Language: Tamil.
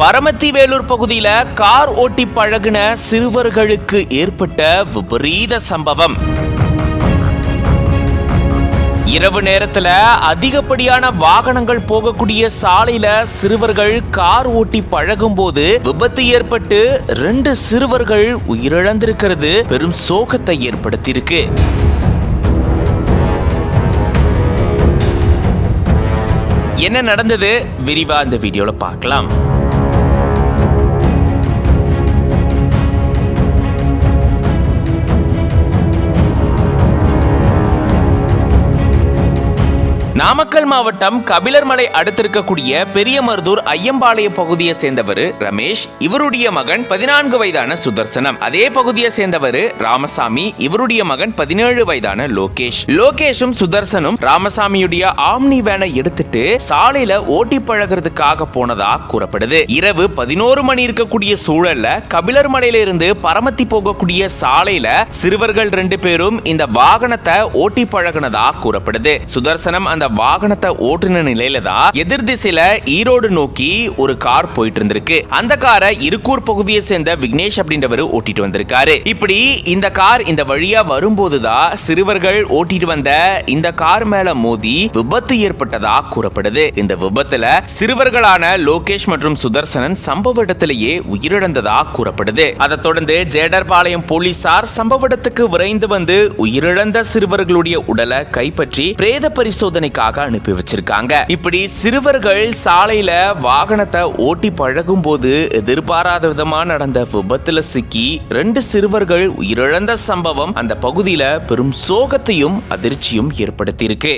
பரமத்தி வேலூர் பகுதியில கார் ஓட்டி பழகின சிறுவர்களுக்கு ஏற்பட்ட விபரீத சம்பவம். இரவு நேரத்துல அதிகப்படியான வாகனங்கள் போகக்கூடிய சாலையில சிறுவர்கள் கார் ஓட்டி பழகும் போது விபத்து ஏற்பட்டு 2 சிறுவர்கள் உயிரிழந்திருக்கிறது பெரும் சோகத்தை ஏற்படுத்தியிருக்கு. என்ன நடந்தது விரிவா இந்த வீடியோல பார்க்கலாம். நாமக்கல் மாவட்டம் கபிலர்மலை அடுத்திருக்கக்கூடிய பெரியமருதூர் ஐயம்பாளைய பகுதியை சேர்ந்தவர் ரமேஷ். இவருடைய மகன் 14 வயதான சுதர்சனம். அதே பகுதியை சேர்ந்தவர் ராமசாமி. இவருடைய மகன் 17 வயதான லோகேஷ். லோகேஷும் சுதர்சனும் ராமசாமியுடைய ஆம்னி வேனை எடுத்துட்டு சாலையில ஓட்டி பழகிறதுக்காக போனதா கூறப்படுது. இரவு 11 மணி இருக்கக்கூடிய சூழல்ல கபிலர்மலையில இருந்து பரமத்தி போகக்கூடிய சாலையில சிறுவர்கள் 2 பேரும் இந்த வாகனத்தை ஓட்டி பழகினதா கூறப்படுது. சுதர்சனம் அந்த வாகனத்தை ஓட்டுன நிலையில தான் எதிர் திசையில ஈரோடு நோக்கி ஒரு கார் போயிட்டு இருந்திருக்கு. அந்த காரை இருக்கூர் பகுதியை சேர்ந்த விக்னேஷ் அப்படின்றவர் ஓட்டிட்டு வந்திருக்காரு. இப்படி இந்த கார் இந்த வழியா வரும்போதுதான் சிறுவர்கள் ஓட்டிட்டு வந்த இந்த கார் மேல மோதி விபத்து ஏற்பட்டதா கூறப்படுது. இந்த விபத்துல சிறுவர்களான லோகேஷ் மற்றும் சுதர்சனன் சம்பவ இடத்திலேயே உயிரிழந்ததா கூறப்படுது. அதை தொடர்ந்து ஜேடர்பாளையம் போலீசார் சம்பவ இடத்துக்கு விரைந்து வந்து உயிரிழந்த சிறுவர்களுடைய உடலை கைப்பற்றி பிரேத பரிசோதனை அனுப்பி வச்சிருக்காங்க. இப்படி சிறுவர்கள் சாலையில வாகனத்தை ஓட்டி பழகும் போது எதிர்பாராத விதமா நடந்த விபத்துல சிக்கி 2 சிறுவர்கள் உயிரிழந்த சம்பவம் அந்த பகுதியில பெரும் சோகத்தையும் அதிர்ச்சியும் ஏற்படுத்தியிருக்கு.